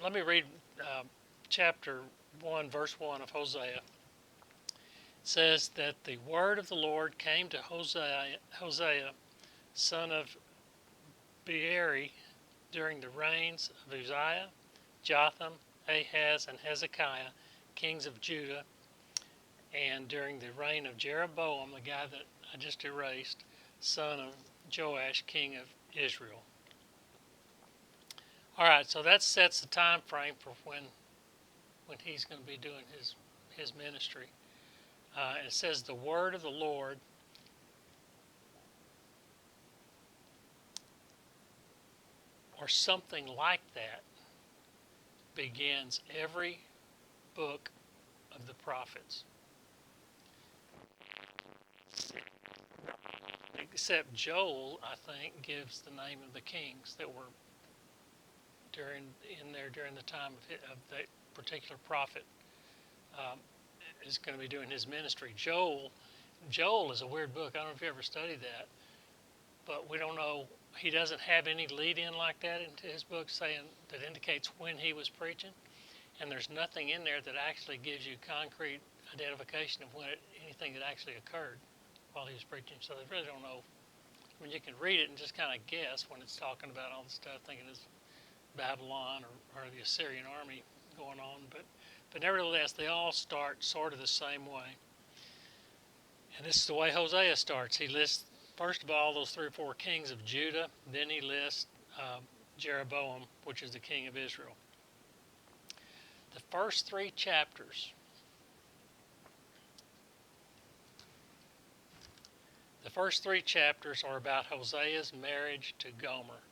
let me read chapter 1, verse 1 of Hosea. It says that the word of the Lord came to Hosea, son of Beeri, during the reigns of Uzziah, Jotham, Ahaz, and Hezekiah, kings of Judah, and during the reign of Jeroboam, the guy that I just erased, son of Joash, king of Israel. All right, so that sets the time frame for when he's going to be doing his ministry. It says the word of the Lord or something like that begins every book of the prophets, except Joel, I think, gives the name of the kings that were during the time of that particular prophet is going to be doing his ministry. Joel is a weird book. I don't know if you ever studied that, but we don't know. He doesn't have any lead-in like that into his book saying that indicates when he was preaching, and there's nothing in there that actually gives you concrete identification of anything that actually occurred while he was preaching. So they really don't know. I mean, you can read it and just kind of guess when it's talking about all the stuff, thinking it's Babylon or the Assyrian army going on, but nevertheless, they all start sort of the same way. And this is the way Hosea starts. He lists, first of all, those 3 or 4 kings of Judah. Then he lists Jeroboam, which is the king of Israel. The first 3 chapters, are about Hosea's marriage to Gomer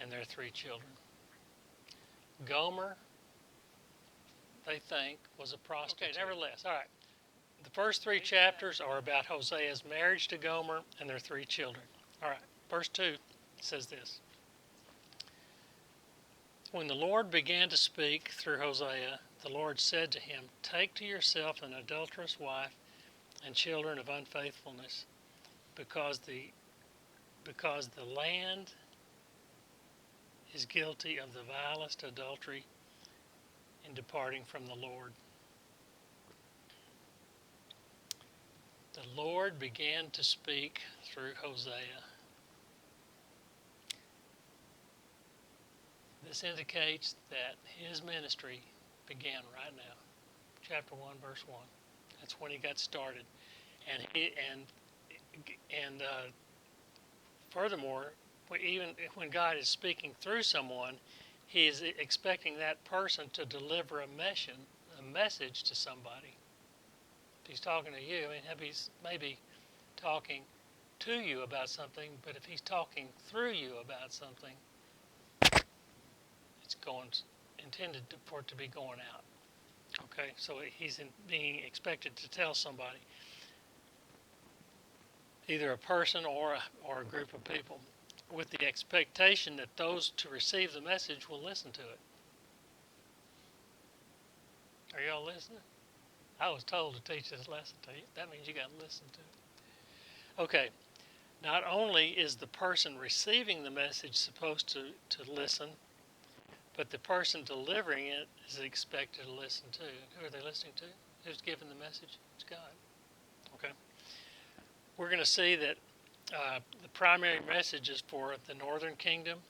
and their 3 children. Gomer, they think, was a prostitute. Okay, nevertheless, all right. The first 3 chapters are about Hosea's marriage to Gomer and their 3 children. All right, verse 2 says this. When the Lord began to speak through Hosea, the Lord said to him, "Take to yourself an adulterous wife and children of unfaithfulness, because the land is guilty of the vilest adultery in departing from the Lord." The Lord began to speak through Hosea. This indicates that his ministry began right now. Chapter 1, verse 1. That's when he got started. And furthermore, even when God is speaking through someone, he is expecting that person to deliver a message to somebody. If he's talking to you, I mean, he's maybe talking to you about something, but if he's talking through you about something, it's intended for it to be going out. Okay, so he's being expected to tell somebody, either a person or a group of people, with the expectation that those to receive the message will listen to it. Are y'all listening? I was told to teach this lesson to you. That means you got to listen to it. Okay, not only is the person receiving the message supposed to listen, but the person delivering it is expected to listen too. Who are they listening to? Who's giving the message? It's God. Okay. We're going to see that the primary message is for the northern kingdom,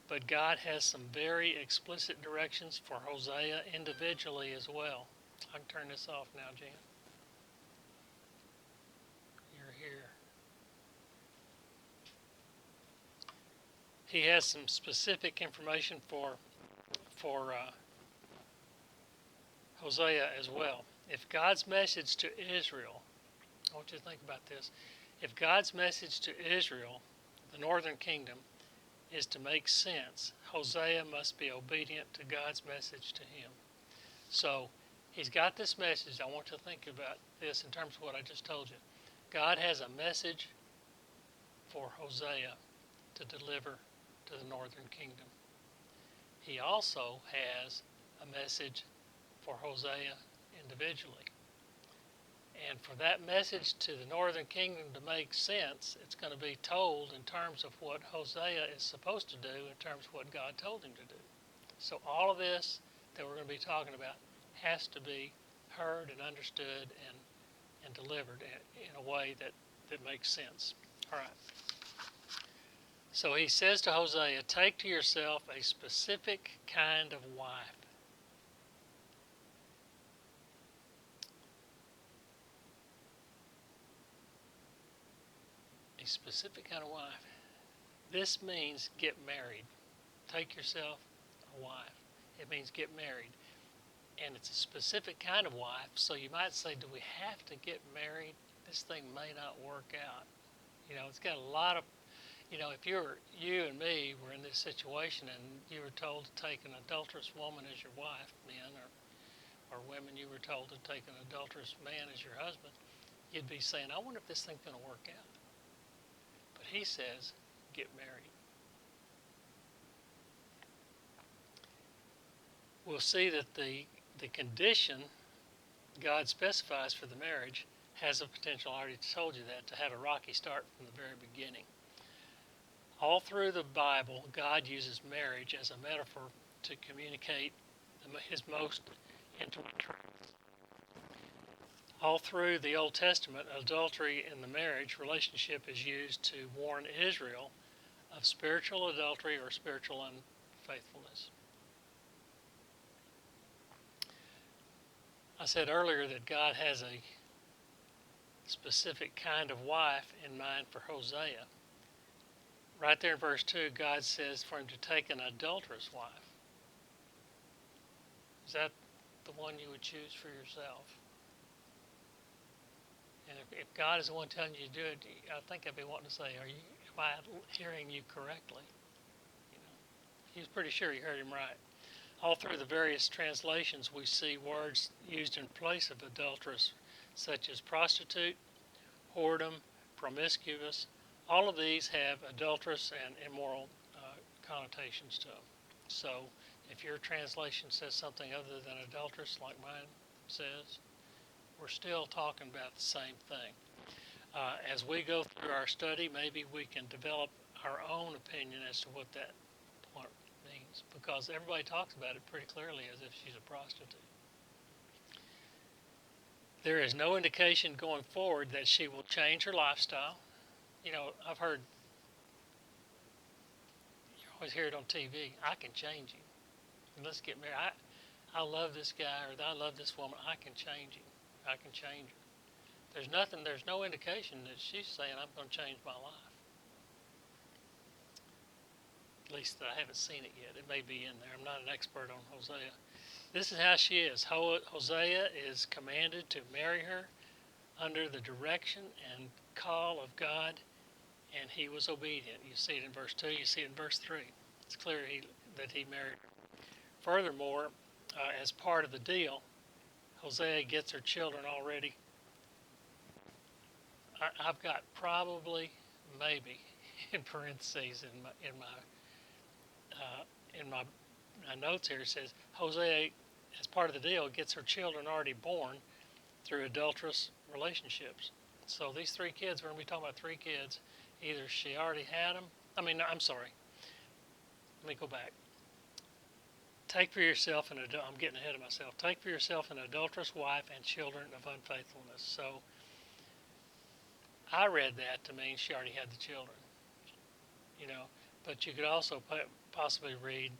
but God has some very explicit directions for Hosea individually as well. I can turn this off now, Jan. You're here. He has some specific information for Hosea as well. If God's message to Israel, I want you to think about this. If God's message to Israel, the northern kingdom, is to make sense, Hosea must be obedient to God's message to him. So he's got this message. I want you to think about this in terms of what I just told you. God has a message for Hosea to deliver to the northern kingdom. He also has a message for Hosea individually. And for that message to the northern kingdom to make sense, it's going to be told in terms of what Hosea is supposed to do, in terms of what God told him to do. So all of this that we're going to be talking about has to be heard and understood and delivered in a way that makes sense. All right. So he says to Hosea, take to yourself a specific kind of wife. A specific kind of wife. This means get married. Take yourself a wife. It means get married. And it's a specific kind of wife. So you might say, do we have to get married? This thing may not work out. It's got a lot of, if you and me were in this situation and you were told to take an adulterous woman as your wife, men, or women, you were told to take an adulterous man as your husband, you'd be saying, I wonder if this thing's going to work out. But he says, get married. We'll see that the condition God specifies for the marriage has a potential, I already told you that, to have a rocky start from the very beginning. All through the Bible, God uses marriage as a metaphor to communicate his most intimate truths. All through the Old Testament, adultery in the marriage relationship is used to warn Israel of spiritual adultery or spiritual unfaithfulness. I said earlier that God has a specific kind of wife in mind for Hosea. Right there in verse 2, God says for him to take an adulterous wife. Is that the one you would choose for yourself? And if God is the one telling you to do it, I think I'd be wanting to say, am I hearing you correctly? He was pretty sure he heard him right. All through the various translations, we see words used in place of adulterous, such as prostitute, whoredom, promiscuous. All of these have adulterous and immoral connotations to them. So if your translation says something other than adulterous, like mine says, we're still talking about the same thing. As we go through our study, maybe we can develop our own opinion as to what that means, because everybody talks about it pretty clearly as if she's a prostitute. There is no indication going forward that she will change her lifestyle. I've heard, you always hear it on TV, I can change him. And let's get married. I love this guy, or I love this woman. I can change him. I can change her. There's no indication that she's saying, I'm going to change my life. At least I haven't seen it yet. It may be in there. I'm not an expert on Hosea. This is how she is. Hosea is commanded to marry her under the direction and call of God, and he was obedient. You see it in verse 2, you see it in verse 3. It's clear that he married her. Furthermore, as part of the deal, Hosea gets her children already. I've got probably, maybe, in parentheses in my notes here, it says Hosea, as part of the deal, gets her children already born through adulterous relationships. So these 3 kids, we're going to be talking about 3 kids. Either she already had them. I'm sorry. Let me go back. Take for yourself I'm getting ahead of myself. Take for yourself an adulterous wife and children of unfaithfulness. So I read that to mean she already had the children. But you could also possibly read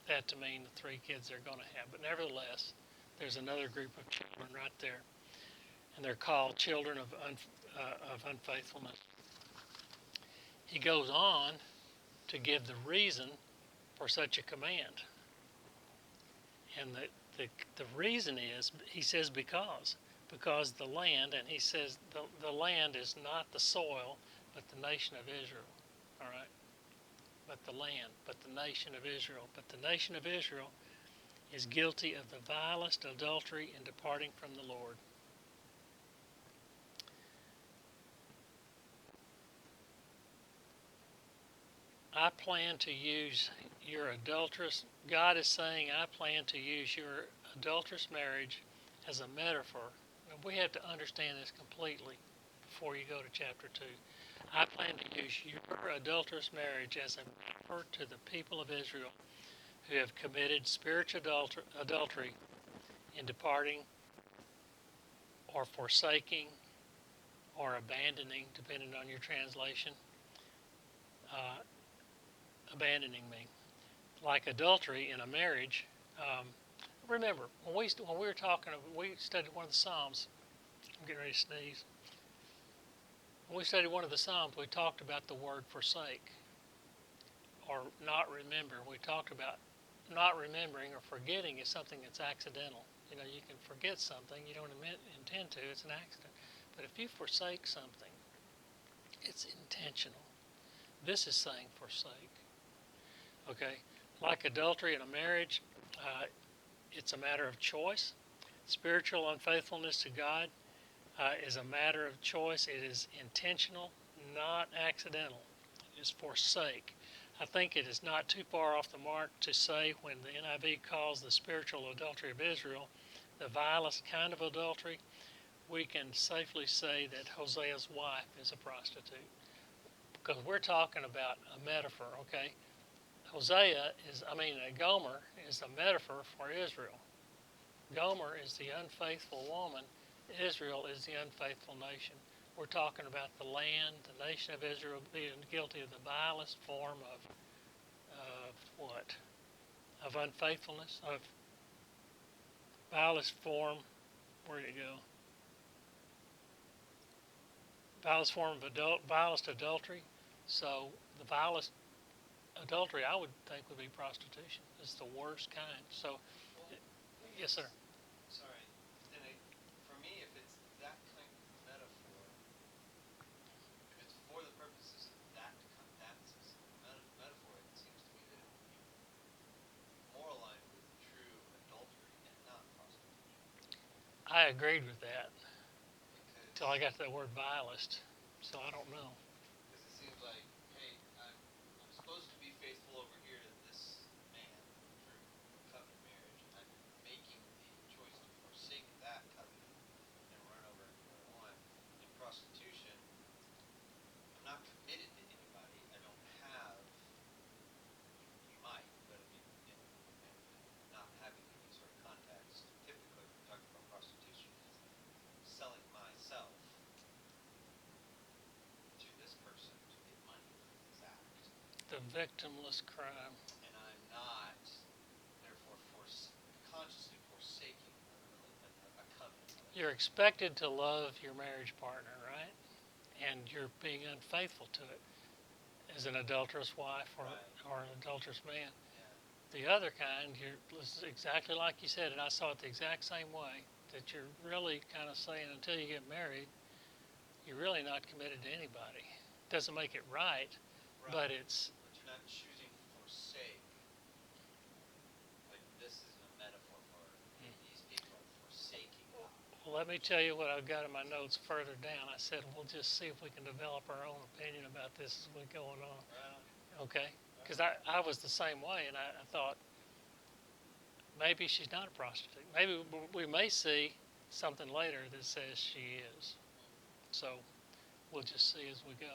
that to mean the 3 kids they're going to have. But nevertheless, there's another group of children right there, and they're called children of unfaithfulness. He goes on to give the reason for such a command, and the reason is, he says, because the land, and he says the land is not the soil, but the nation of Israel. All right. But the land, but the nation of Israel. But the nation of Israel is guilty of the vilest adultery in departing from the Lord. I plan to use your adulterous, God is saying, I plan to use your adulterous marriage as a metaphor. And we have to understand this completely before you go to chapter 2. I plan to use your adulterous marriage as a metaphor to the people of Israel who have committed spiritual adultery in departing or forsaking or abandoning, depending on your translation, uh, abandoning me. Like adultery in a marriage. Um, Remember, when we were talking, we studied one of the Psalms. I'm getting ready to sneeze. When we studied one of the Psalms, we talked about the word forsake or not remember. We talked about not remembering or forgetting is something that's accidental. You know, you can forget something you don't intend to. It's an accident. But if you forsake something, it's intentional. This is saying forsake. Okay, like adultery in a marriage, it's a matter of choice. Spiritual unfaithfulness to God is a matter of choice. It is intentional, not accidental. It is forsake. I think it is not too far off the mark to say when the NIV calls the spiritual adultery of Israel the vilest kind of adultery, we can safely say that Hosea's wife is a prostitute. Because we're talking about a metaphor, okay? Gomer is a metaphor for Israel. Gomer is the unfaithful woman. Israel is the unfaithful nation. We're talking about the land, the nation of Israel being guilty of the vilest form of what? Of unfaithfulness, of vilest form. Where did it go? Vilest form of vilest adultery. So the vilest adultery, I would think, would be prostitution. It's the worst kind. So, Well, yes, sir. sorry. For me, if it's that kind of metaphor, if it's for the purposes of that specific metaphor, it seems to me that it would be more aligned with true adultery and not prostitution. I agreed with that Because until I got to that word vilest. So I don't know. because it seems like, hey, I'm supposed to be faithful over here to this man through covenant marriage. I'm making the choice to forsake that covenant and run over and do what I want. In prostitution, I'm not committed to anybody. I don't have. You might, but I mean, in not having any sort of context. Typically, when we're talking about prostitution, is selling myself to this person to get money for this act. The victimless crime. And I'm not, therefore, consciously forsaking a covenant. You're expected to love your marriage partner, right? And you're being unfaithful to it as an adulterous wife Right. or an adulterous man. Yeah. The other kind, exactly like you said, and I saw it the exact same way, that you're really kind of saying until you get married, you're really not committed to anybody. Doesn't make it right, Right. but it's. But you're not choosing forsake. Like this is a metaphor for these people are forsaking God. Well, let me tell you what I've got in my notes further down. I said we'll just see if we can develop our own opinion about this as we go on. Right. Okay? Because I was the same way, and I thought maybe she's not a prostitute. Maybe we may see something later that says she is. So we'll just see as we go.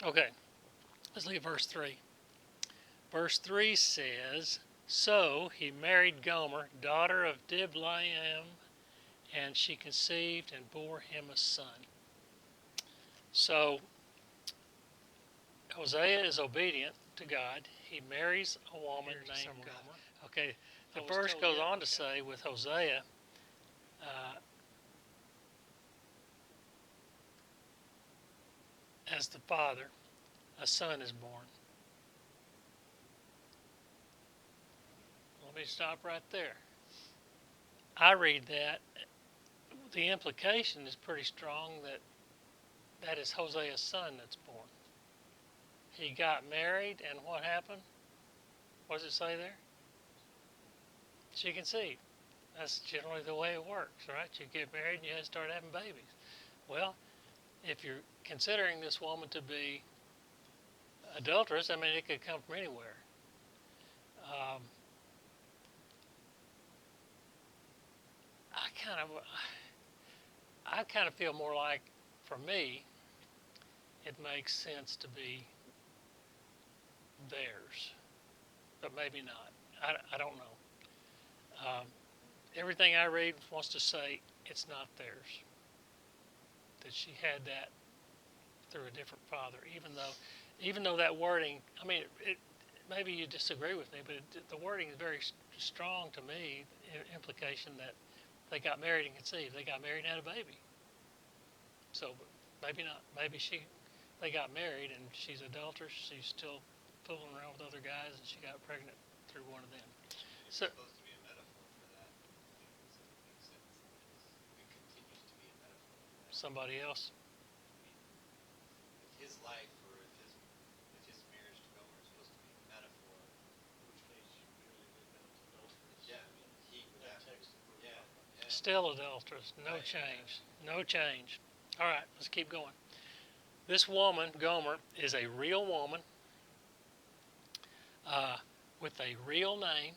Okay, let's look at verse 3. Verse 3 says, So he married Gomer, daughter of Diblaim, and she conceived and bore him a son. So Hosea is obedient to God. He marries a woman named Gomer. Okay, the verse goes on to say with Hosea, uh, as the father, a son is born. Let me stop right there. I read that. The implication is pretty strong that that is Hosea's son that's born. He got married, and what happened? What does it say there? She conceived. That's generally the way it works, right? You get married and you start having babies. Well, if you're considering this woman to be adulterous, I mean, it could come from anywhere. Um, I kind of feel more like, for me, it makes sense to be theirs, but maybe not. I don't know. Um, Everything I read wants to say it's not theirs. That she had that through a different father, even though that wording. I mean, maybe you disagree with me, but the wording is very strong to me. Implication that they got married and conceived. They got married and had a baby. So maybe not. Maybe they got married and she's adulterous. She's still fooling around with other guys and she got pregnant through one of them. It's So supposed to be a metaphor for that. Does it make sense? It continues to be a metaphor for that. somebody else. I mean, if his life or if his marriage to Gomer is supposed to be a metaphor, In which case you really would have been adulterous. yeah, I mean, he would that have to. text would Yeah, probably. yeah. Still adulterous. No Right, change. No change. All right, let's keep going. This woman, Gomer, is a real woman uh, with a real name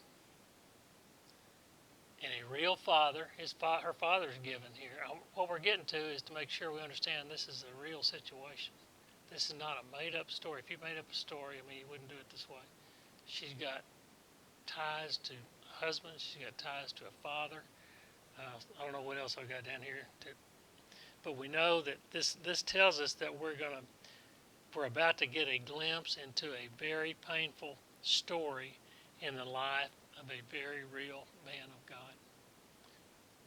and a real father. Her father's given here. What we're getting to is to make sure we understand this is a real situation. This is not a made-up story. If you made up a story, I mean, you wouldn't do it this way. She's got ties to a husband. She's got ties to a father. I don't know what else I've got down here, but we know that this tells us that we're about to get a glimpse into a very painful story in the life of a very real man of God.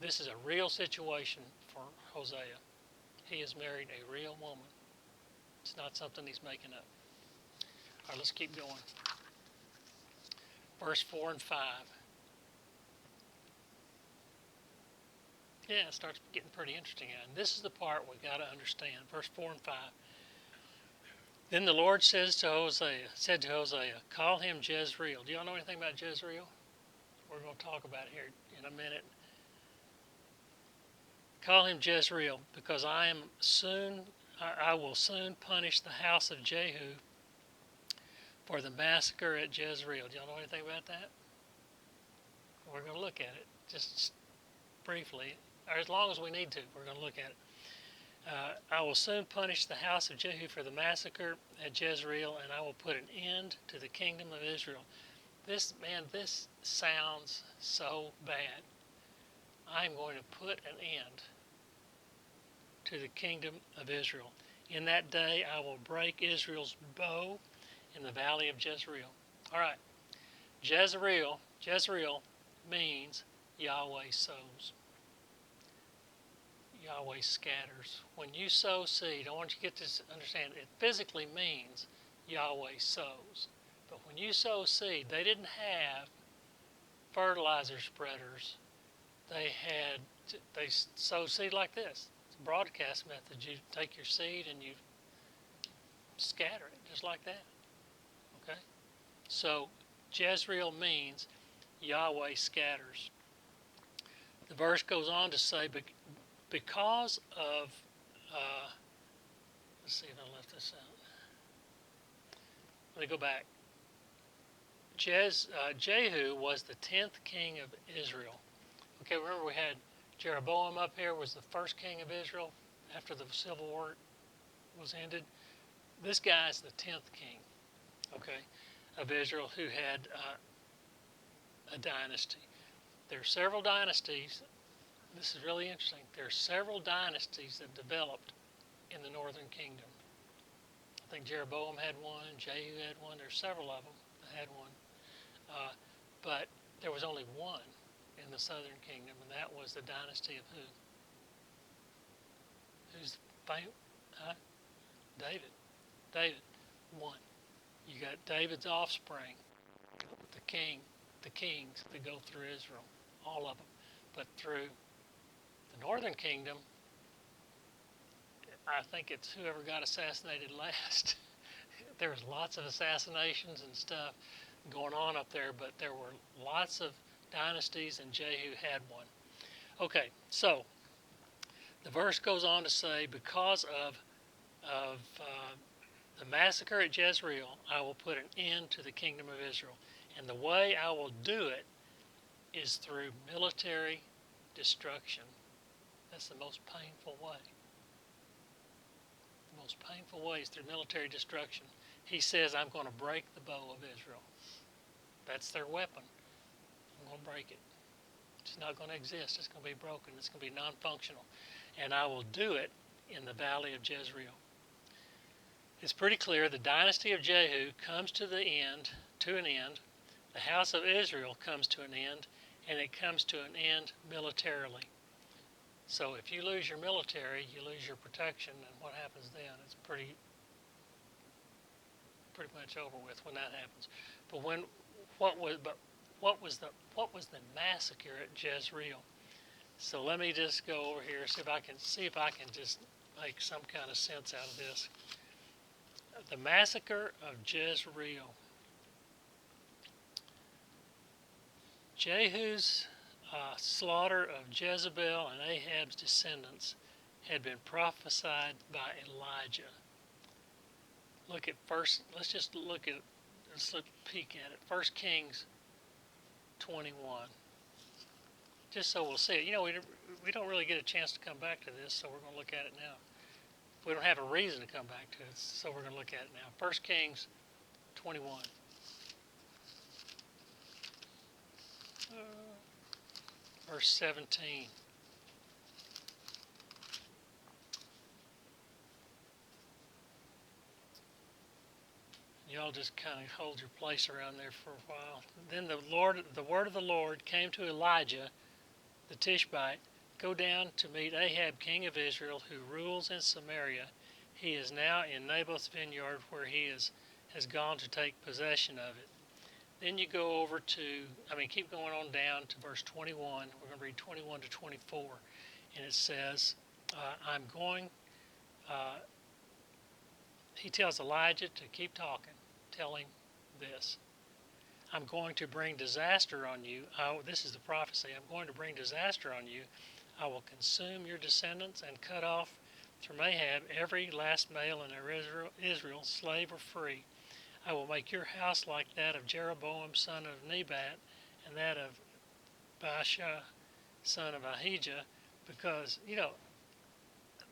This is a real situation for Hosea. He has married a real woman. It's not something he's making up. All right, let's keep going. Verse 4 and 5. Yeah, it starts getting pretty interesting. And this is the part we got to understand. Verse 4 and 5. Then the Lord said to Hosea, call him Jezreel. Do y'all know anything about Jezreel? We're going to talk about it here in a minute. Call him Jezreel, because I will soon punish the house of Jehu for the massacre at Jezreel. Do y'all know anything about that? We're going to look at it just briefly, or as long as we need to. We're going to look at it. I will soon punish the house of Jehu for the massacre at Jezreel, and I will put an end to the kingdom of Israel. This sounds so bad. I'm going to put an end to the kingdom of Israel. In that day I will break Israel's bow in the valley of Jezreel. All right, Jezreel means Yahweh sows. Yahweh scatters. When you sow seed, I want you to get this, understand, it physically means Yahweh sows. But when you sow seed, they didn't have fertilizer spreaders. They sow seed like this. It's a broadcast method. You take your seed and you scatter it just like that. Okay? So Jezreel means Yahweh scatters. The verse goes on to say, because of, let's see if I left this out. Let me go back. Jehu was the 10th king of Israel. Okay, remember we had Jeroboam up here was the first king of Israel after the Civil War was ended. This guy's the 10th king, okay, of Israel who had a dynasty. There are several dynasties. This is really interesting. There are several dynasties that developed in the northern kingdom. I think Jeroboam had one, Jehu had one. There's several of them that had one. But there was only one in the southern kingdom, and that was the dynasty of who? Who's famous? David. David, one. You got David's offspring, the kings that go through Israel, all of them. But through the northern kingdom, I think it's whoever got assassinated last. There was lots of assassinations and stuff going on up there, but there were lots of dynasties, and Jehu had one. Okay, so the verse goes on to say, because of the massacre at Jezreel, I will put an end to the kingdom of Israel. And the way I will do it is through military destruction. That's the most painful way. most painful ways through military destruction. He says, I'm going to break the bow of Israel. That's their weapon. I'm going to break it. It's not going to exist. It's going to be broken. It's going to be non-functional. And I will do it in the valley of Jezreel. It's pretty clear the dynasty of Jehu comes to an end. The house of Israel comes to an end, and it comes to an end militarily. So if you lose your military, you lose your protection, and what happens then? It's pretty much over with when that happens. But what was the massacre at Jezreel? So let me just go over here, see if I can just make some kind of sense out of this. The massacre of Jezreel. Jehu's slaughter of Jezebel and Ahab's descendants had been prophesied by Elijah. Let's peek at it. 1 Kings 21. Just so we'll see it. We don't really get a chance to come back to this, so we're going to look at it now. We don't have a reason to come back to it, so we're going to look at it now. 1 Kings 21. Verse 17. Y'all just kind of hold your place around there for a while. Then the word of the Lord came to Elijah, the Tishbite, go down to meet Ahab, king of Israel, who rules in Samaria. He is now in Naboth's vineyard, where he has gone to take possession of it. Then you go over keep going on down to verse 21. We're going to read 21 to 24. And it says, he tells Elijah to keep talking, tell him this. I'm going to bring disaster on you. This is the prophecy. I'm going to bring disaster on you. I will consume your descendants and cut off from Ahab every last male in Israel, slave or free. I will make your house like that of Jeroboam, son of Nebat, and that of Baasha, son of Ahijah, because,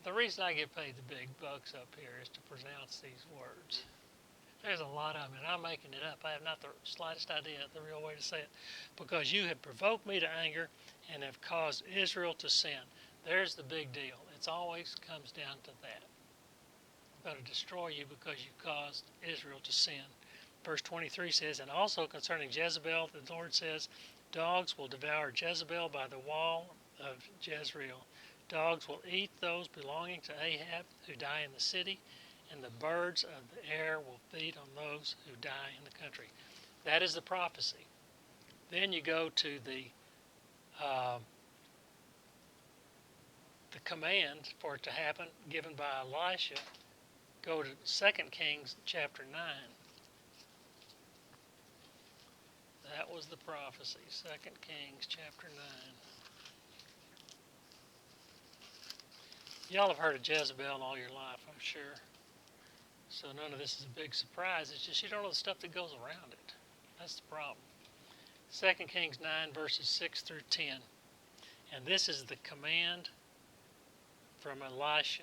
the reason I get paid the big bucks up here is to pronounce these words. There's a lot of them, and I'm making it up. I have not the slightest idea the real way to say it. Because you have provoked me to anger and have caused Israel to sin. There's the big deal. It always comes down to that. I'm going to destroy you because you caused Israel to sin. Verse 23 says, and also concerning Jezebel, the Lord says, dogs will devour Jezebel by the wall of Jezreel. Dogs will eat those belonging to Ahab who die in the city, and the birds of the air will feed on those who die in the country. That is the prophecy. Then you go to the command for it to happen given by Elisha. Go to 2 Kings chapter 9. That was the prophecy. 2 Kings chapter 9. Y'all have heard of Jezebel all your life, I'm sure. So none of this is a big surprise. It's just you don't know the stuff that goes around it. That's the problem. 2 Kings 9 verses 6 through 10. And this is the command from Elisha.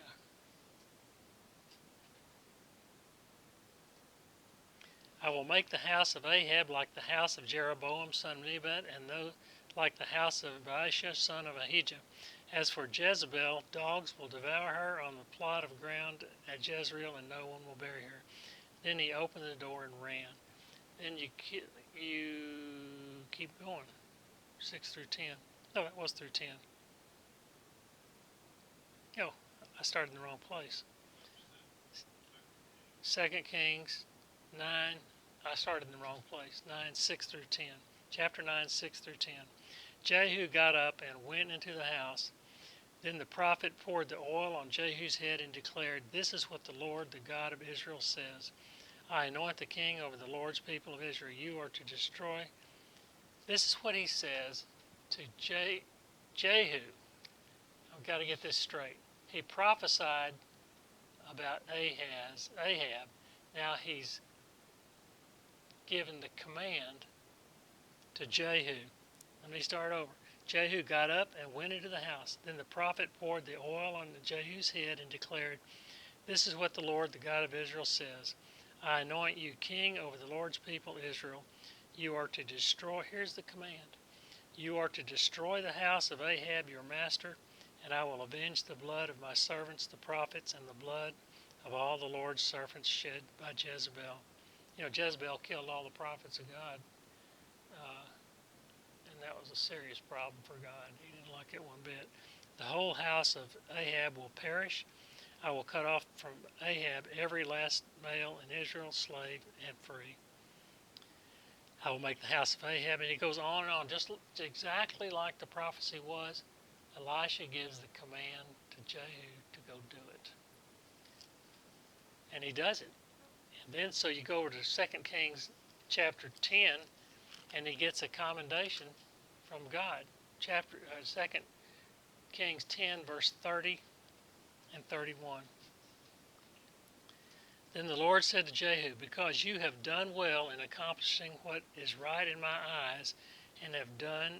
I will make the house of Ahab like the house of Jeroboam, son of Nebat, and like the house of Baasha, son of Ahijah. As for Jezebel, dogs will devour her on the plot of ground at Jezreel, and no one will bury her. Then he opened the door and ran. Then you keep going, 6 through 10. No, it was through 10. Oh, I started in the wrong place. 2 Kings 9, I started in the wrong place. 9, 6 through 10. Chapter 9, 6 through 10. Jehu got up and went into the house. Then the prophet poured the oil on Jehu's head and declared, this is what the Lord, the God of Israel, says. I anoint the king over the Lord's people of Israel. You are to destroy. This is what he says to Jehu. I've got to get this straight. He prophesied about Ahab. Now he's given the command to Jehu. Let me start over. Jehu got up and went into the house. Then the prophet poured the oil on Jehu's head and declared, This is what the Lord, the God of Israel, says. I anoint you king over the Lord's people, Israel. You are to destroy, here's the command. You are to destroy the house of Ahab your master, and I will avenge the blood of my servants the prophets and the blood of all the Lord's servants shed by Jezebel. You know, Jezebel killed all the prophets of God, uh, and that was a serious problem for God. He didn't like it one bit. The whole house of Ahab will perish. I will cut off from Ahab every last male in Israel, slave and free. I will make the house of Ahab, and he goes on and on, just exactly like the prophecy was. Elisha gives the command to Jehu to go do it. And he does it. And then so you go over to 2 Kings chapter 10, and he gets a commendation from God. 2 Kings 10, verse 30 and 31. Then the Lord said to Jehu, because you have done well in accomplishing what is right in my eyes, and have done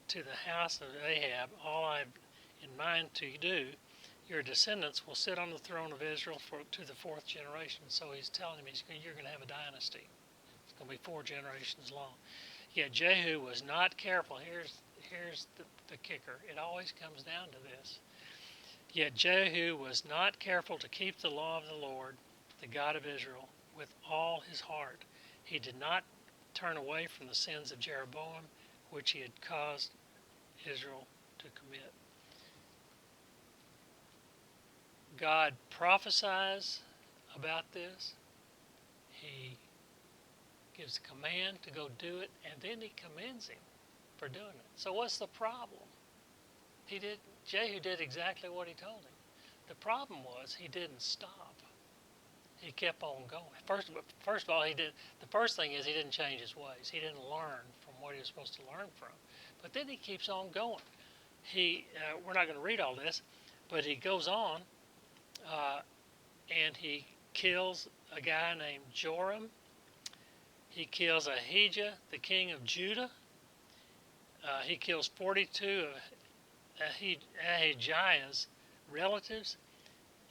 to the house of Ahab all I have in mind to do, your descendants will sit on the throne of Israel to the fourth generation. So he's telling him you're going to have a dynasty. It's going to be 4 generations long. Yet Jehu was not careful. Here's the kicker. It always comes down to this. Yet Jehu was not careful to keep the law of the Lord, the God of Israel, with all his heart. He did not turn away from the sins of Jeroboam, which he had caused Israel to commit. God prophesies about this. He gives a command to go do it, and then he commends him for doing it. So what's the problem? Jehu did exactly what he told him. The problem was he didn't stop. He kept on going. First of all, the first thing is he didn't change his ways. He didn't learn from what he was supposed to learn from. But then he keeps on going. We're not going to read all this, but he goes on, and he kills a guy named Joram. He kills Ahijah, the king of Judah. He kills 42 of Ahijah's relatives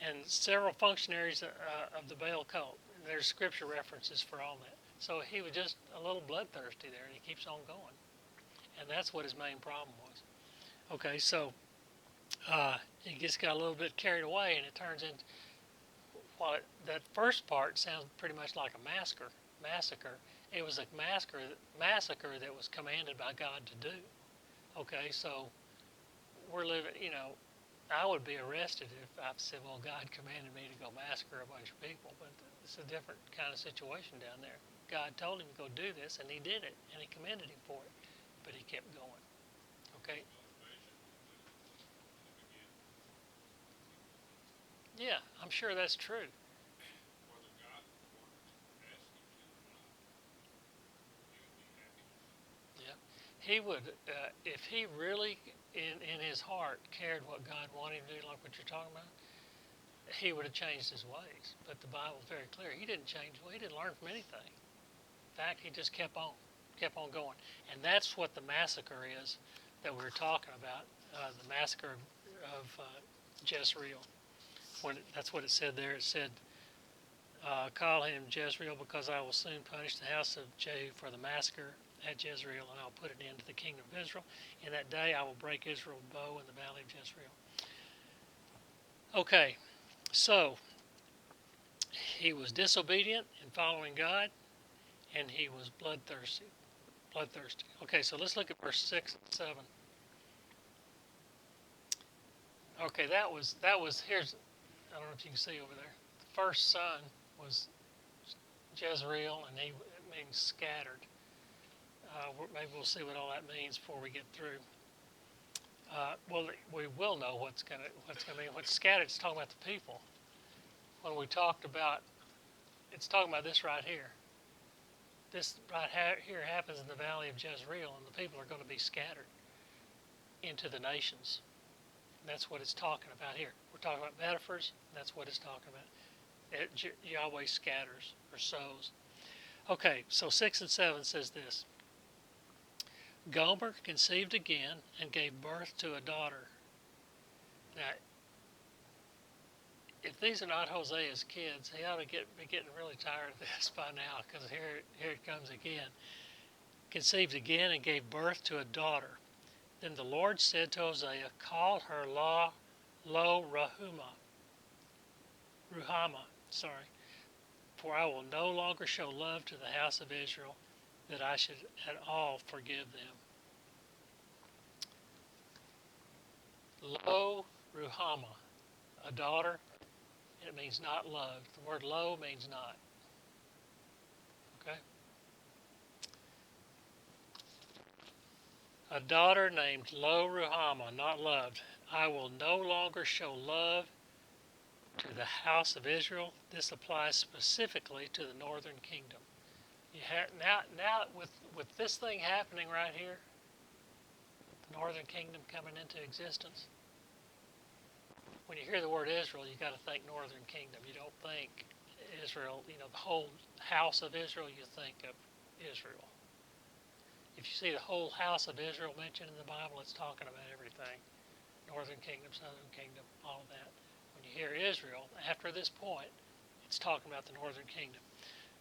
and several functionaries of the Baal cult. There's scripture references for all that. So he was just a little bloodthirsty there, and he keeps on going. And that's what his main problem was. Okay, so he just got a little bit carried away, and it turns into, that first part sounds pretty much like a massacre. It was a massacre that was commanded by God to do. Okay, so we're living, I would be arrested if I said, well, God commanded me to go massacre a bunch of people, but it's a different kind of situation down there. God told him to go do this, and he did it, and he commended him for it, but he kept going. Okay? Yeah, I'm sure that's true. Yeah, he would, if he really, in his heart, cared what God wanted him to do, like what you're talking about, he would have changed his ways. But the Bible's very clear. He didn't change. He didn't learn from anything. In fact, he just kept on going. And that's what the massacre is that we were talking about, the massacre of Jezreel. That's what it said there. It said, call him Jezreel, because I will soon punish the house of Jehu for the massacre at Jezreel, and I'll put an end to the kingdom of Israel. In that day I will break Israel's bow in the valley of Jezreel. Okay, so he was disobedient in following God, and he was bloodthirsty. Okay, so let's look at verse 6 and 7. Okay, that was here's, I don't know if you can see over there. The first son was Jezreel, and it means scattered. Maybe we'll see what all that means before we get through. Well, we will know what's going to mean. What's scattered is talking about the people. When we talked about, it's talking about this right here. This right here happens in the valley of Jezreel, and the people are going to be scattered into the nations. And that's what it's talking about here. We're talking about metaphors. That's what it's talking about. Yahweh scatters or sows. Okay, so 6 and 7 says this. Gomer conceived again and gave birth to a daughter. Now, if if these are not Hosea's kids, he ought to be getting really tired of this by now, because here it comes again. Conceived again and gave birth to a daughter. Then the Lord said to Hosea, call her Lo Ruhamah, for I will no longer show love to the house of Israel, that I should at all forgive them. Lo Ruhamah, a daughter, and it means not loved. The word lo means not. Okay? A daughter named Lo Ruhamah, not loved. I will no longer show love to the house of Israel. This applies specifically to the northern kingdom. Now with this thing happening right here, the northern kingdom coming into existence, when you hear the word Israel, you got to think northern kingdom. You don't think Israel, the whole house of Israel, you think of Israel. If you see the whole house of Israel mentioned in the Bible, it's talking about everything. Northern kingdom, southern kingdom, all of that. When you hear Israel, after this point, it's talking about the northern kingdom.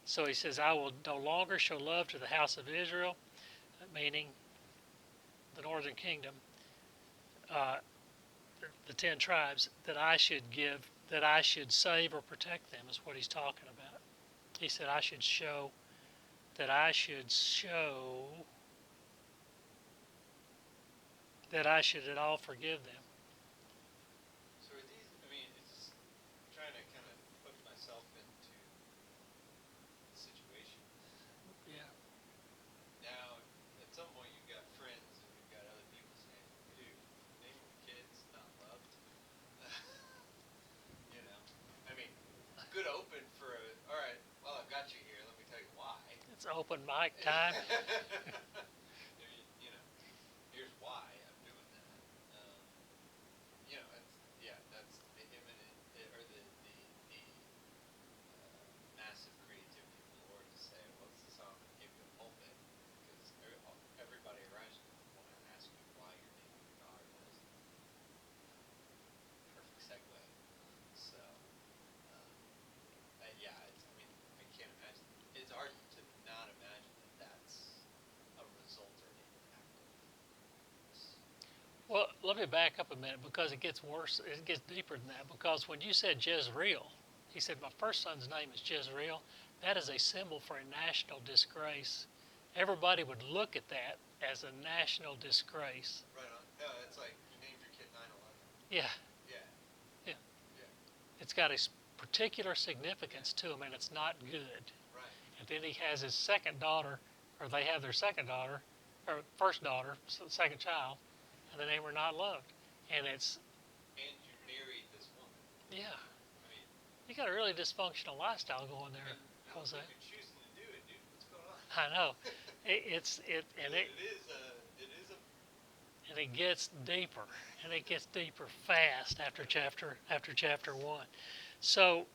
So he says, I will no longer show love to the house of Israel, meaning the northern kingdom, the 10 tribes, that I should save or protect them, is what he's talking about. He said, I should that I should at all forgive them. So are these, it's trying to kind of put myself into the situation. Yeah. Now, at some point you've got friends and you've got other people saying, dude, naming the kids not loved. Good open for all right, well, I've got you here, let me tell you why. It's open mic time. Here's why I'm doing that. That's the imminent, or the massive creativity of the Lord to say, well, this is how I'm going to give you a pulpit, because everybody around you want to ask you why you're naming your daughter this. Perfect segue. So, I can't imagine. It's hard to not imagine that that's a result or an impact of this. Well, let me back up a minute, because it gets worse. It gets deeper than that, because when you said Jezreel, he said, my first son's name is Jezreel. That is a symbol for a national disgrace. Everybody would look at that as a national disgrace. Right on. It's like you named your kid 9/11. Yeah. Yeah. Yeah. Yeah. It's got a particular significance to him, and it's not good. Right. And then he has his second daughter, or they have their second daughter, or first daughter, second child, and the name are not loved. And it's... And you married this woman. Yeah. You got a really dysfunctional lifestyle going there, Jose. You're choosing to do it, dude. What's going on? I know. And it gets deeper, and it gets deeper fast after chapter 1. So,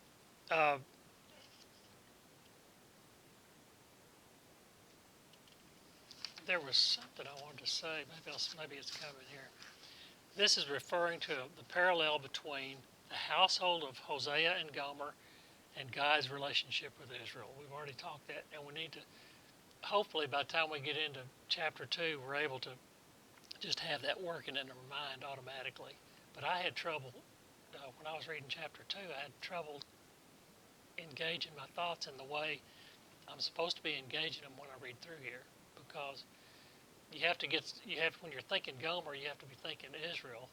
there was something I wanted to say. Maybe it's coming here. This is referring to the parallel between the household of Hosea and Gomer and God's relationship with Israel. We've already talked that, and we need to, hopefully by the time we get into chapter 2, we're able to just have that working in our mind automatically. But I had trouble, when I was reading chapter 2, I had trouble engaging my thoughts in the way I'm supposed to be engaging them when I read through here, because when you're thinking Gomer, you have to be thinking Israel,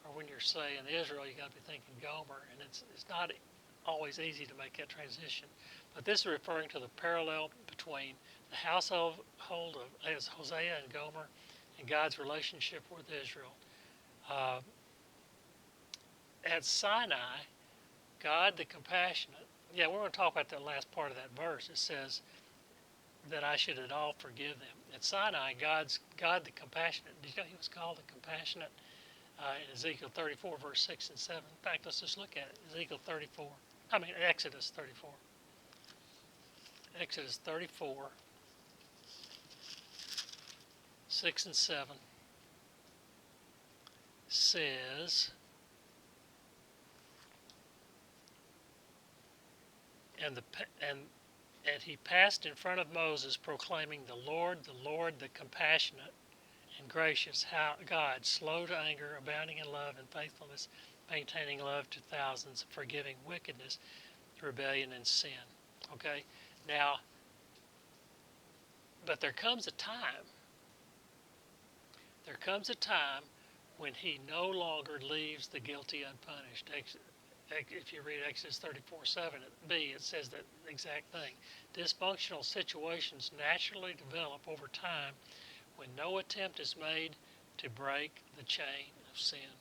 or when you're saying Israel, you got to be thinking Gomer, and it's not always easy to make that transition. But this is referring to the parallel between the household of Hosea and Gomer and God's relationship with Israel. At Sinai, God the compassionate, we're going to talk about that last part of that verse. It says that I should at all forgive them. At Sinai, God the compassionate, did you know he was called the compassionate? In Ezekiel 34, verse 6 and 7. In fact, let's just look at it. Exodus 34. Exodus 34, 6 and 7 says, and and he passed in front of Moses, proclaiming, the Lord, the compassionate and gracious, how God, slow to anger, abounding in love and faithfulness, maintaining love to thousands, forgiving wickedness, rebellion, and sin." Okay, now, but there comes a time when he no longer leaves the guilty unpunished. If you read Exodus 34:7b, it says that exact thing. Dysfunctional situations naturally develop over time when no attempt is made to break the chain of sin.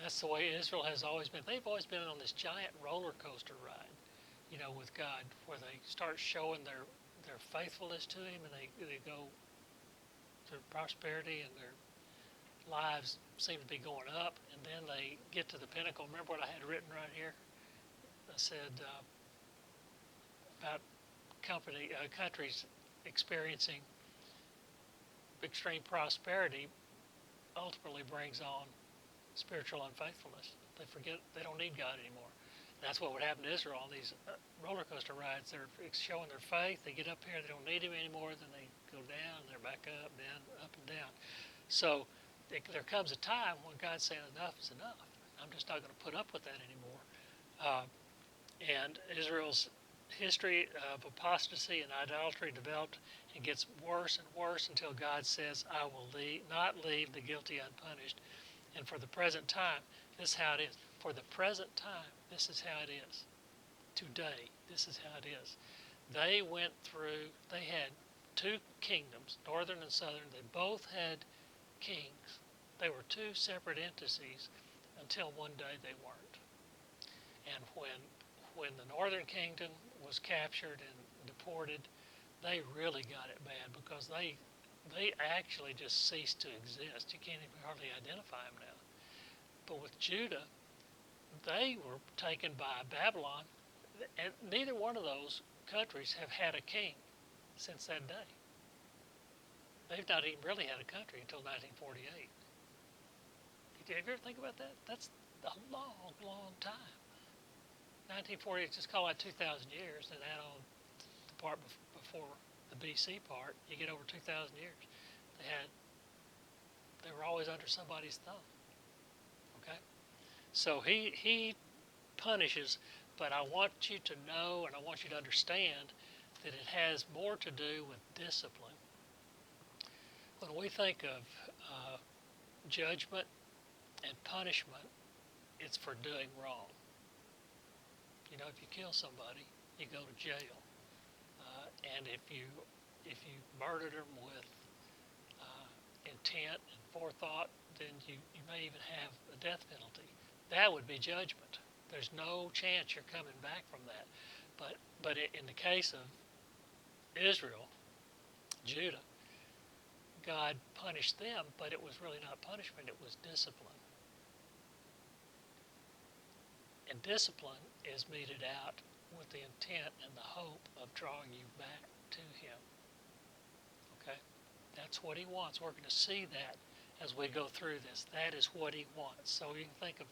That's the way Israel has always been. They've always been on this giant roller coaster ride, with God, where they start showing their faithfulness to Him, and they go through prosperity, and their lives seem to be going up, and then they get to the pinnacle. Remember what I had written right here? I said about countries experiencing extreme prosperity ultimately brings on spiritual unfaithfulness. They forget they don't need God anymore. And that's what would happen to Israel on these roller coaster rides. They're showing their faith. They get up here, they don't need Him anymore. Then they go down, they're back up, down, up and down. So there comes a time when God's saying enough is enough. I'm just not going to put up with that anymore. And Israel's history of apostasy and idolatry developed and gets worse and worse until God says, "I will not leave the guilty unpunished." And for the present time, this is how it is. For the present time, this is how it is. Today, this is how it is. They had two kingdoms, northern and southern. They both had kings. They were two separate entities until one day they weren't. And when the northern kingdom was captured and deported, they really got it bad because they actually just ceased to exist. You can't even hardly identify them now. But with Judah, they were taken by Babylon, and neither one of those countries have had a king since that day. They've not even really had a country until 1948. Did you ever think about that? That's a long, long time. 1948, just call that 2,000 years, and add on the part before the BC part, you get over 2,000 years. They were always under somebody's thumb. Okay, so he punishes, but I want you to know and I want you to understand that it has more to do with discipline. When we think of judgment and punishment, it's for doing wrong. If you kill somebody, you go to jail, and if you murdered them with intent and forethought, then you may even have a death penalty. That would be judgment. There's no chance you're coming back from that. But in the case of Israel, Judah, God punished them, but it was really not punishment, it was discipline. And discipline is meted out with the intent and the hope of drawing you back to Him. Okay? That's what He wants. We're going to see that as we go through this. That is what He wants. So you can think of,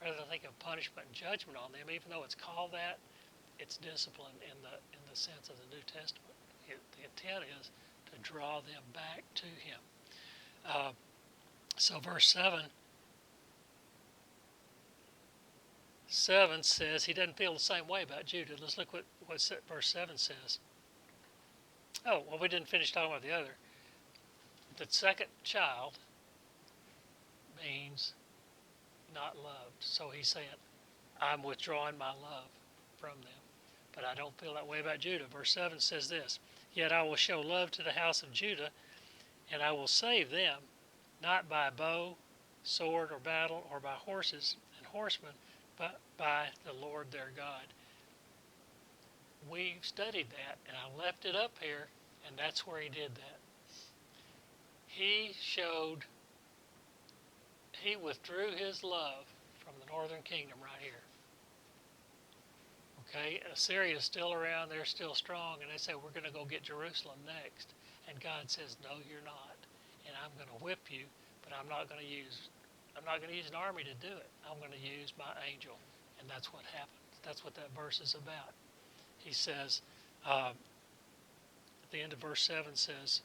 rather than think of punishment and judgment on them, even though it's called that, it's discipline in the sense of the New Testament. The intent is to draw them back to Him. So verse 7 says he doesn't feel the same way about Judah. Let's look what verse 7 says. Oh, well, we didn't finish talking about the other. The second child means not loved. So he's saying, I'm withdrawing my love from them. But I don't feel that way about Judah. Verse 7 says this, "Yet I will show love to the house of Judah, and I will save them, not by bow, sword, or battle, or by horses and horsemen, but by the Lord their God." We've studied that, and I left it up here, and that's where he did that. He withdrew his love from the northern kingdom right here. Okay, Assyria is still around, they're still strong, and they say, we're going to go get Jerusalem next. And God says, no, you're not. And I'm going to whip you, but I'm not going to use an army to do it. I'm going to use my angel. And that's what happens. That's what that verse is about. He says, at the end of verse 7 says,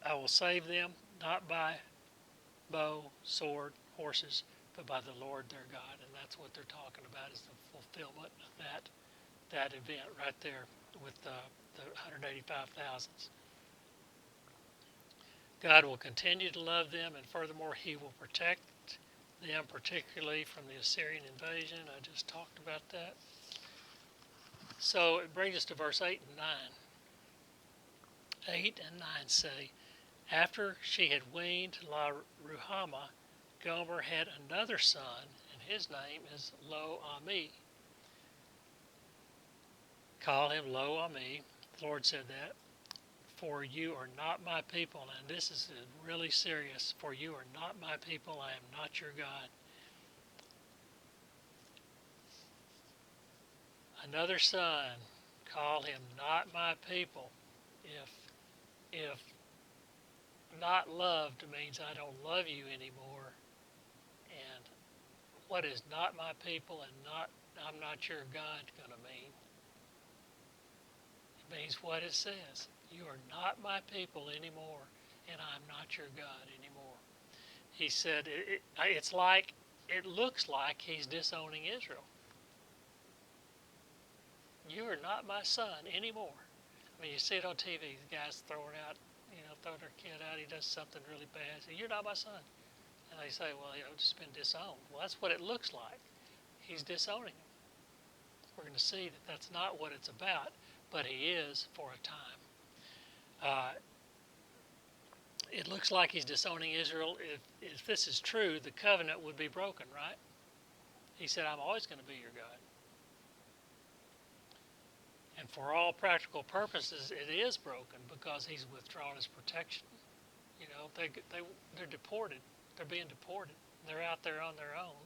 I will save them not by bow, sword, horses, but by the Lord their God. And that's what they're talking about, is the fulfillment of that event right there with the 185,000. God will continue to love them, and furthermore, He will protect them, particularly from the Assyrian invasion. I just talked about that. So it brings us to verse 8 and 9. 8 and 9 say, after she had weaned La Ruhamah, Gomer had another son, and his name is Lo-Ami. Call him Lo-Ami. The Lord said that. For you are not my people, and this is really serious. For you are not my people, I am not your God. Another son, call him not my people. If not loved means I don't love you anymore, and what is not my people and I'm not your God going to mean? It means what it says. You are not my people anymore, and I'm not your God anymore. He said it looks like he's disowning Israel. You are not my son anymore. I mean, you see it on TV, the guy's throwing their kid out, he does something really bad. Say, you're not my son. And they say, well, just been disowned. Well, that's what it looks like. He's disowning him. We're going to see that that's not what it's about, but he is for a time. It looks like he's disowning Israel. If this is true, the covenant would be broken, right? He said, I'm always going to be your God. And for all practical purposes, it is broken because he's withdrawn his protection. They're deported. They're being deported. They're out there on their own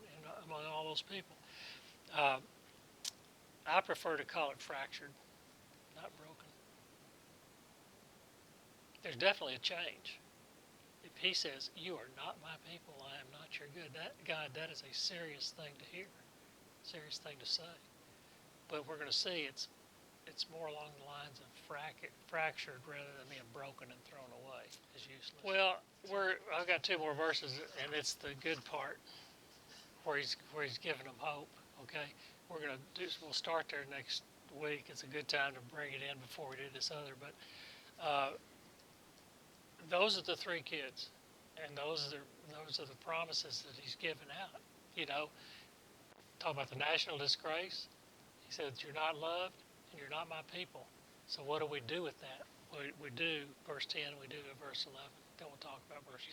among all those people. I prefer to call it fractured, not broken. There's definitely a change. If he says, you are not my people, I am not your God, that is a serious thing to hear, serious thing to say. But we're going to see it's more along the lines of fractured rather than being broken and thrown away as useless. Well, I've got two more verses, and it's the good part where he's giving them hope. Okay, we'll start there next week. It's a good time to bring it in before we do this other. But those are the three kids, and those are the promises that he's given out. Talk about the national disgrace. He said, you're not loved, and you're not my people. So what do we do with that? We do verse 10, we do verse 11. Then we'll talk about verse